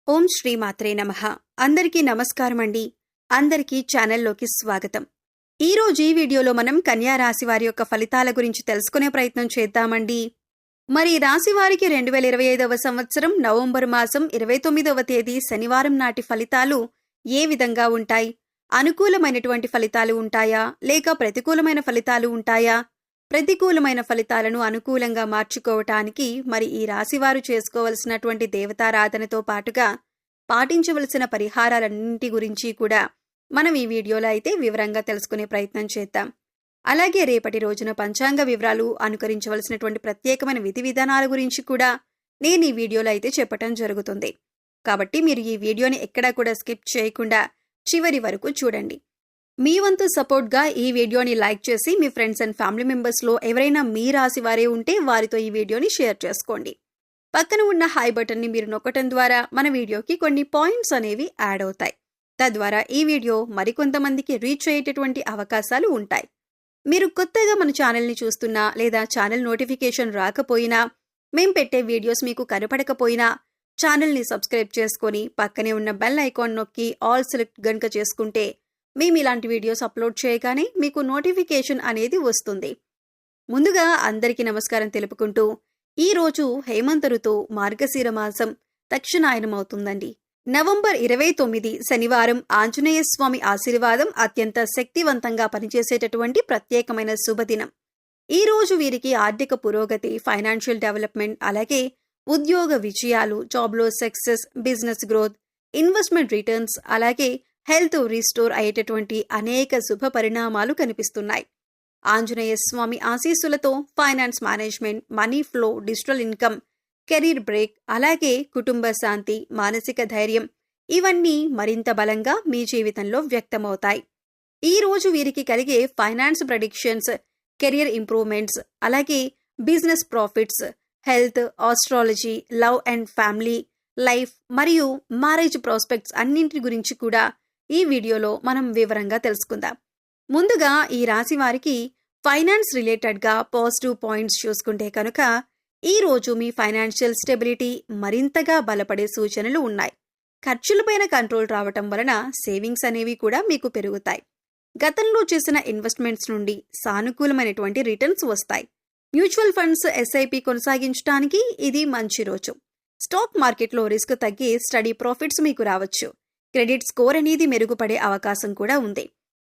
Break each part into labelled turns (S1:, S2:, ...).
S1: ఓం శ్రీ మాత్రే నమః. అందరికీ నమస్కారం అండి. అందరికీ ఛానల్లోకి స్వాగతం. ఈరోజు ఈ వీడియోలో మనం కన్యా రాశి వారి యొక్క ఫలితాల గురించి తెలుసుకునే ప్రయత్నం చేద్దామండి. మరి ఈ రాశి వారికి 2025వ సంవత్సరం నవంబర్ మాసం 29వ తేదీ శనివారం నాటి ఫలితాలు ఏ విధంగా ఉంటాయి? అనుకూలమైనటువంటి ఫలితాలు ఉంటాయా లేక ప్రతికూలమైన ఫలితాలు ఉంటాయా? ప్రతికూలమైన ఫలితాలను అనుకూలంగా మార్చుకోవటానికి మరి ఈ రాశివారు చేసుకోవలసినటువంటి దేవతారాధనతో పాటుగా పాటించవలసిన పరిహారాలన్నింటి గురించి కూడా మనం ఈ వీడియోలో అయితే వివరంగా తెలుసుకునే ప్రయత్నం చేద్దాం. అలాగే రేపటి రోజున పంచాంగ వివరాలు, అనుకరించవలసినటువంటి ప్రత్యేకమైన విధి విధానాల గురించి కూడా నేను ఈ వీడియోలో అయితే చెప్పటం జరుగుతుంది. కాబట్టి మీరు ఈ వీడియోని ఎక్కడా కూడా స్కిప్ చేయకుండా చివరి వరకు చూడండి. మీ వంతు సపోర్ట్గా ఈ వీడియోని లైక్ చేసి మీ ఫ్రెండ్స్ అండ్ ఫ్యామిలీ మెంబర్స్లో ఎవరైనా మీ రాశి వారే ఉంటే వారితో ఈ వీడియోని షేర్ చేసుకోండి. పక్కన ఉన్న హై బటన్ని మీరు నొక్కటం ద్వారా మన వీడియోకి కొన్ని పాయింట్స్ అనేవి యాడ్ అవుతాయి. తద్వారా ఈ వీడియో మరికొంతమందికి రీచ్ అయ్యేటటువంటి అవకాశాలు ఉంటాయి. మీరు కొత్తగా మన ఛానల్ని చూస్తున్నా లేదా ఛానల్ నోటిఫికేషన్ రాకపోయినా, మేం పెట్టే వీడియోస్ మీకు కనపడకపోయినా ఛానల్ని సబ్స్క్రైబ్ చేసుకొని పక్కనే ఉన్న బెల్ ఐకాన్ నొక్కి ఆల్ సెలెక్ట్ గనుక చేసుకుంటే మేము ఇలాంటి వీడియోస్ అప్లోడ్ చేయగానే మీకు నోటిఫికేషన్ అనేది వస్తుంది. ముందుగా అందరికీ నమస్కారం తెలుపుకుంటూ ఈరోజు హేమంత ఋతువు మార్గశిర మాసం దక్షిణాయనమవుతుందండి. నవంబర్ 29 శనివారం ఆంజనేయ స్వామి ఆశీర్వాదం అత్యంత శక్తివంతంగా పనిచేసేటటువంటి ప్రత్యేకమైన శుభదినం. ఈ రోజు వీరికి ఆర్థిక పురోగతి, ఫైనాన్షియల్ డెవలప్మెంట్, అలాగే ఉద్యోగ విజయాలు, జాబ్లో success, business growth, investment returns, అలాగే హెల్త్ రీస్టోర్ అయ్యేటటువంటి అనేక శుభ పరిణామాలు కనిపిస్తున్నాయి. ఆంజనేయ స్వామి ఆశీస్సులతో finance management, money flow, digital income, career break, అలాగే కుటుంబ శాంతి, మానసిక ధైర్యం ఇవన్నీ మరింత బలంగా మీ జీవితంలో వ్యక్తమవుతాయి. ఈ రోజు వీరికి కలిగే ఫైనాన్స్ ప్రెడిక్షన్స్, కెరియర్ ఇంప్రూవ్మెంట్స్, అలాగే business profits, health, astrology, love and family, life మరియు మ్యారేజ్ ప్రాస్పెక్ట్స్ అన్నింటి గురించి కూడా ఈ వీడియోలో మనం వివరంగా తెలుసుకుందాం. ముందుగా ఈ రాశి వారికి ఫైనాన్స్ రిలేటెడ్గా పాజిటివ్ పాయింట్స్ చూసుకుంటే కనుక ఈ రోజు మీ ఫైనాన్షియల్ స్టెబిలిటీ మరింతగా బలపడే సూచనలు ఉన్నాయి. ఖర్చులపైన కంట్రోల్ రావటం వలన సేవింగ్స్ అనేవి కూడా మీకు పెరుగుతాయి. గతంలో చేసిన ఇన్వెస్ట్మెంట్స్ నుండి సానుకూలమైనటువంటి రిటర్న్స్ వస్తాయి. మ్యూచువల్ ఫండ్స్, ఎస్ఐపి కొనసాగించడానికి ఇది మంచి రోజు. స్టాక్ మార్కెట్లో రిస్క్ తగ్గి స్టడీ ప్రాఫిట్స్ మీకు రావచ్చు. క్రెడిట్ స్కోర్ అనేది మెరుగుపడే అవకాశం కూడా ఉంది.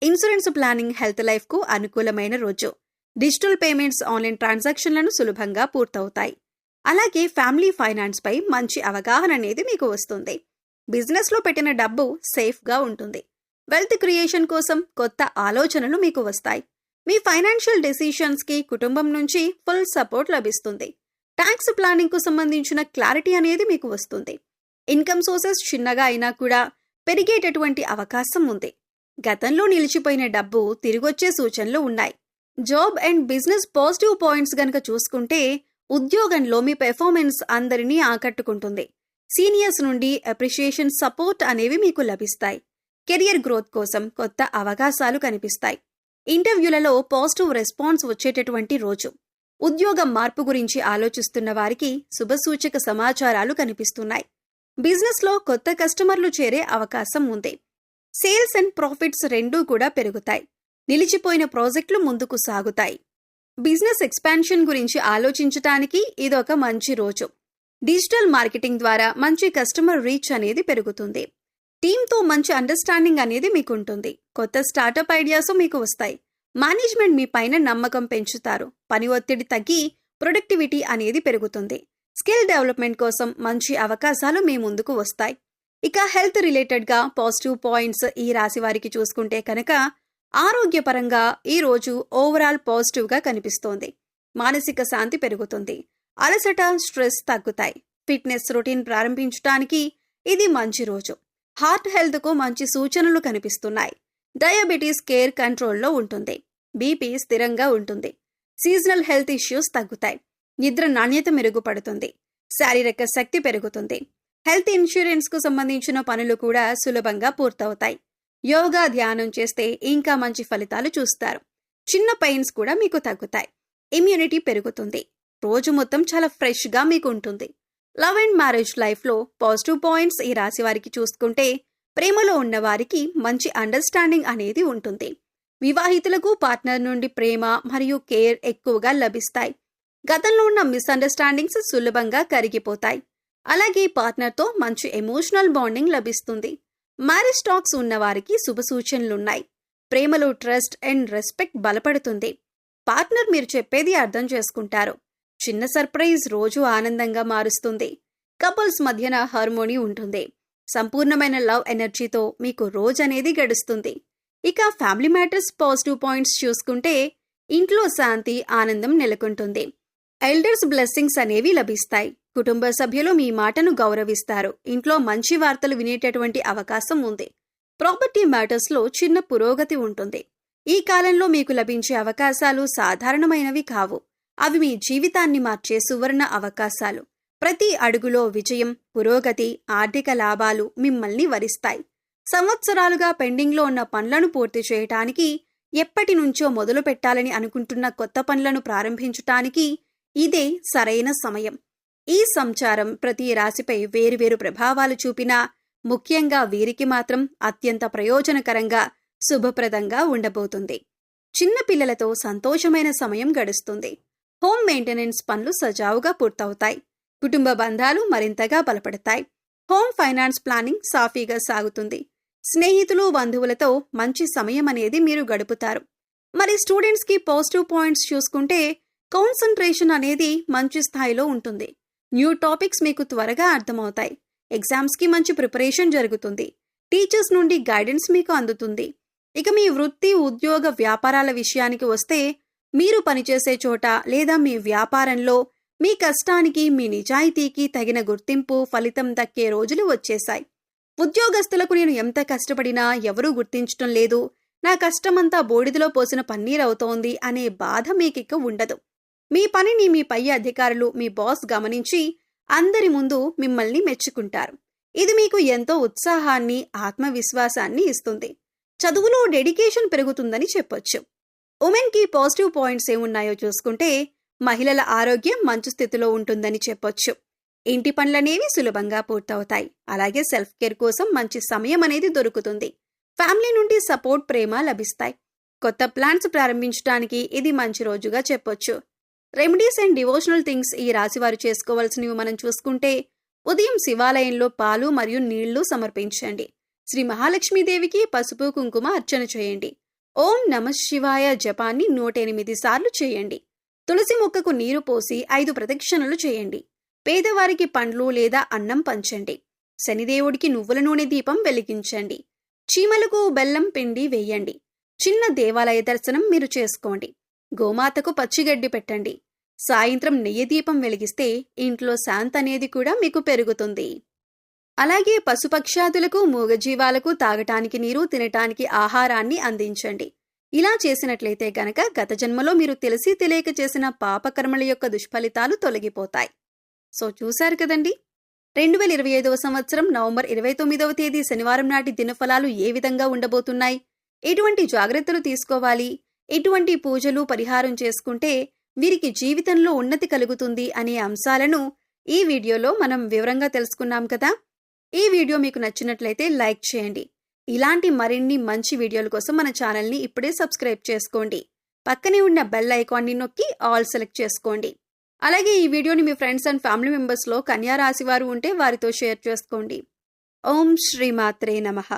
S1: ఇన్సూరెన్స్ ప్లానింగ్, హెల్త్ లైఫ్కు అనుకూలమైన రోజు. డిజిటల్ పేమెంట్స్, ఆన్లైన్ ట్రాన్సాక్షన్లను సులభంగా పూర్తవుతాయి. అలాగే ఫ్యామిలీ ఫైనాన్స్ పై మంచి అవగాహన అనేది మీకు వస్తుంది. బిజినెస్లో పెట్టిన డబ్బు సేఫ్గా ఉంటుంది. వెల్త్ క్రియేషన్ కోసం కొత్త ఆలోచనలు మీకు వస్తాయి. మీ ఫైనాన్షియల్ డెసిషన్స్కి కుటుంబం నుంచి ఫుల్ సపోర్ట్ లభిస్తుంది. ట్యాక్స్ ప్లానింగ్కు సంబంధించిన క్లారిటీ అనేది మీకు వస్తుంది. ఇన్కమ్ సోర్సెస్ చిన్నగా అయినా కూడా పెరిగేటటువంటి అవకాశం ఉంది. గతంలో నిలిచిపోయిన డబ్బు తిరిగొచ్చే సూచనలు ఉన్నాయి. Job and business positive points గనక చూసుకుంటే ఉద్యోగంలో మీ పెర్ఫార్మెన్స్ అందరినీ ఆకట్టుకుంటుంది. సీనియర్స్ నుండి అప్రిషియేషన్, సపోర్ట్ అనేవి మీకు లభిస్తాయి. కెరియర్ గ్రోత్ కోసం కొత్త అవకాశాలు కనిపిస్తాయి. ఇంటర్వ్యూలలో పాజిటివ్ రెస్పాన్స్ వచ్చేటటువంటి రోజు. ఉద్యోగం మార్పు గురించి ఆలోచిస్తున్న వారికి శుభసూచక సమాచారాలు కనిపిస్తున్నాయి. బిజినెస్లో కొత్త కస్టమర్లు చేరే అవకాశం ఉంది. సేల్స్ అండ్ ప్రాఫిట్స్ రెండూ కూడా పెరుగుతాయి. నిలిచిపోయిన ప్రాజెక్టులు ముందుకు సాగుతాయి. బిజినెస్ ఎక్స్పాన్షన్ గురించి ఆలోచించటానికి ఇదొక మంచి రోజు. డిజిటల్ మార్కెటింగ్ ద్వారా మంచి కస్టమర్ రీచ్ అనేది పెరుగుతుంది. టీంతో మంచి అండర్స్టాండింగ్ అనేది మీకుంటుంది. కొత్త స్టార్టప్ ఐడియాస్ మీకు వస్తాయి. మేనేజ్మెంట్ మీ పైన నమ్మకం పెంచుతారు. పని ఒత్తిడి తగ్గి ప్రొడక్టివిటీ అనేది పెరుగుతుంది. స్కిల్ డెవలప్మెంట్ కోసం మంచి అవకాశాలు మీ ముందుకు వస్తాయి. ఇక హెల్త్ రిలేటెడ్గా పాజిటివ్ పాయింట్స్ ఈ రాశి వారికి చూసుకుంటే కనుక ఆరోగ్యపరంగా ఈ రోజు ఓవరాల్ పాజిటివ్గా కనిపిస్తోంది. మానసిక శాంతి పెరుగుతుంది. అలసట, స్ట్రెస్ తగ్గుతాయి. ఫిట్నెస్ రొటీన్ ప్రారంభించడానికి ఇది మంచి రోజు. హార్ట్ హెల్త్కు మంచి సూచనలు కనిపిస్తున్నాయి. డయాబెటీస్ కేర్ కంట్రోల్లో ఉంటుంది. బీపీ స్థిరంగా ఉంటుంది. సీజనల్ హెల్త్ ఇష్యూస్ తగ్గుతాయి. నిద్ర నాణ్యత మెరుగుపడుతుంది. శారీరక శక్తి పెరుగుతుంది. హెల్త్ ఇన్సూరెన్స్కు సంబంధించిన పనులు కూడా సులభంగా పూర్తవుతాయి. యోగా, ధ్యానం చేస్తే ఇంకా మంచి ఫలితాలు చూస్తారు. చిన్న పెయిన్స్ కూడా మీకు తగ్గుతాయి. ఇమ్యూనిటీ పెరుగుతుంది. రోజు మొత్తం చాలా ఫ్రెష్గా మీకు ఉంటుంది. లవ్ అండ్ మ్యారేజ్ లైఫ్లో పాజిటివ్ పాయింట్స్ ఈ రాశి వారికి చూసుకుంటే ప్రేమలో ఉన్న వారికి మంచి అండర్స్టాండింగ్ అనేది ఉంటుంది. వివాహితులకు పార్ట్నర్ నుండి ప్రేమ మరియు కేర్ ఎక్కువగా లభిస్తాయి. గతంలో ఉన్న మిస్అండర్స్టాండింగ్స్ సులభంగా కరిగిపోతాయి. అలాగే పార్ట్నర్తో మంచి ఎమోషనల్ బాండింగ్ లభిస్తుంది. మ్యారేజ్ టాక్స్ ఉన్న వారికి శుభ సూచనలున్నాయి. ప్రేమలో ట్రస్ట్ అండ్ రెస్పెక్ట్ బలపడుతుంది. పార్ట్నర్ మీరు చెప్పేది అర్థం చేసుకుంటారు. చిన్న సర్ప్రైజ్ రోజు ఆనందంగా మారుస్తుంది. కపుల్స్ మధ్యన హార్మోనీ ఉంటుంది. సంపూర్ణమైన లవ్ ఎనర్జీతో మీకు రోజు అనేది గడుస్తుంది. ఇక ఫ్యామిలీ మ్యాటర్స్ పాజిటివ్ పాయింట్స్ చూసుకుంటే ఇంట్లో శాంతి, ఆనందం నెలకొంటుంది. ఎల్డర్స్ బ్లెస్సింగ్స్ అనేవి లభిస్తాయి. కుటుంబ సభ్యులు మీ మాటను గౌరవిస్తారు. ఇంట్లో మంచి వార్తలు వినేటటువంటి అవకాశం ఉంది. ప్రాపర్టీ మ్యాటర్స్లో చిన్న పురోగతి ఉంటుంది. ఈ కాలంలో మీకు లభించే అవకాశాలు సాధారణమైనవి కావు. అవి మీ జీవితాన్ని మార్చే సువర్ణ అవకాశాలు. ప్రతి అడుగులో విజయం, పురోగతి, ఆర్థిక లాభాలు మిమ్మల్ని వరిస్తాయి. సంవత్సరాలుగా పెండింగ్లో ఉన్న పనులను పూర్తి చేయటానికి, ఎప్పటి నుంచో మొదలు పెట్టాలని అనుకుంటున్న కొత్త పనులను ప్రారంభించటానికి ఇదే సరైన సమయం. ఈ సంచారం ప్రతి రాశిపై వేరువేరు ప్రభావాలు చూపినా ముఖ్యంగా వీరికి మాత్రం అత్యంత ప్రయోజనకరంగా, శుభప్రదంగా ఉండబోతుంది. చిన్న పిల్లలతో సంతోషమైన సమయం గడుస్తుంది. హోమ్ మెయింటెనెన్స్ పనులు సజావుగా పూర్తవుతాయి. కుటుంబ బంధాలు మరింతగా బలపడతాయి. హోమ్ ఫైనాన్స్ ప్లానింగ్ సాఫీగా సాగుతుంది. స్నేహితులు, బంధువులతో మంచి సమయం అనేది మీరు గడుపుతారు. మరి స్టూడెంట్స్కి పాజిటివ్ పాయింట్స్ చూసుకుంటే కాన్సంట్రేషన్ అనేది మంచి స్థాయిలో ఉంటుంది. న్యూ టాపిక్స్ మీకు త్వరగా అర్థమవుతాయి. ఎగ్జామ్స్కి మంచి ప్రిపరేషన్ జరుగుతుంది. టీచర్స్ నుండి గైడెన్స్ మీకు అందుతుంది. ఇక మీ వృత్తి, ఉద్యోగ, వ్యాపారాల విషయానికి వస్తే మీరు పనిచేసే చోట లేదా మీ వ్యాపారంలో మీ కష్టానికి, మీ నిజాయితీకి తగిన గుర్తింపు, ఫలితం దక్కే రోజులు వచ్చేశాయి. ఉద్యోగస్తులకు నేను ఎంత కష్టపడినా ఎవరూ గుర్తించటం లేదు, నా కష్టమంతా బూడిదలో పోసిన పన్నీరవుతోంది అనే బాధ మీకిక ఉండదు. మీ పనిని మీ పై అధికారులు, మీ బాస్ గమనించి అందరి ముందు మిమ్మల్ని మెచ్చుకుంటారు. ఇది మీకు ఎంతో ఉత్సాహాన్ని, ఆత్మవిశ్వాసాన్ని ఇస్తుంది. చదువులో డెడికేషన్ పెరుగుతుందని చెప్పొచ్చు. ఉమెన్కి పాజిటివ్ పాయింట్స్ ఏమున్నాయో చూసుకుంటే మహిళల ఆరోగ్యం మంచి స్థితిలో ఉంటుందని చెప్పొచ్చు. ఇంటి పనులనేవి సులభంగా పూర్తవుతాయి. అలాగే సెల్ఫ్ కేర్ కోసం మంచి సమయం అనేది దొరుకుతుంది. ఫ్యామిలీ నుండి సపోర్ట్, ప్రేమ లభిస్తాయి. కొత్త ప్లాన్స్ ప్రారంభించడానికి ఇది మంచి రోజుగా చెప్పొచ్చు. రెమెడీస్ అండ్ డివోషనల్ థింగ్స్ ఈ రాశివారు చేసుకోవాల్సినవి మనం చూసుకుంటే ఉదయం శివాలయంలో పాలు మరియు నీళ్లు సమర్పించండి. శ్రీ మహాలక్ష్మీదేవికి పసుపు, కుంకుమ అర్చన చేయండి. ఓం నమః శివాయ జపాన్ని 108 సార్లు చేయండి. తులసి మొక్కకు నీరు పోసి 5 ప్రదక్షిణలు చేయండి. పేదవారికి పండ్లు లేదా అన్నం పంచండి. శనిదేవుడికి నువ్వుల నూనె దీపం వెలిగించండి. చీమలకు బెల్లం పిండి వేయండి. చిన్న దేవాలయ దర్శనం మీరు చేసుకోండి. గోమాతకు పచ్చిగడ్డి పెట్టండి. సాయంత్రం నెయ్యి దీపం వెలిగిస్తే ఇంట్లో శాంతి అనేది కూడా మీకు పెరుగుతుంది. అలాగే పశుపక్షాదులకు, మూగజీవాలకు తాగటానికి నీరు, తినటానికి ఆహారాన్ని అందించండి. ఇలా చేసినట్లయితే గనక గత జన్మలో మీరు తెలిసి తెలియక చేసిన పాపకర్మల యొక్క దుష్ఫలితాలు తొలగిపోతాయి. సో చూశారు కదండి, 2025వ సంవత్సరం నవంబర్ 29వ తేదీ శనివారం నాటి దినఫలాలు ఏ విధంగా ఉండబోతున్నాయి, ఎటువంటి జాగ్రత్తలు తీసుకోవాలి, ఎటువంటి పూజలు, పరిహారం చేసుకుంటే వీరికి జీవితంలో ఉన్నతి కలుగుతుంది అనే అంశాలను ఈ వీడియోలో మనం వివరంగా తెలుసుకున్నాం కదా. ఈ వీడియో మీకు నచ్చినట్లయితే లైక్ చేయండి. ఇలాంటి మరిన్ని మంచి వీడియోల కోసం మన ఛానల్ని ఇప్పుడే సబ్స్క్రైబ్ చేసుకోండి. పక్కనే ఉన్న బెల్ ఐకాన్ని నొక్కి ఆల్ సెలెక్ట్ చేసుకోండి. అలాగే ఈ వీడియోని మీ ఫ్రెండ్స్ అండ్ ఫ్యామిలీ మెంబర్స్లో కన్యా రాశి వారు ఉంటే వారితో షేర్ చేసుకోండి. ఓం శ్రీమాత్రే నమః.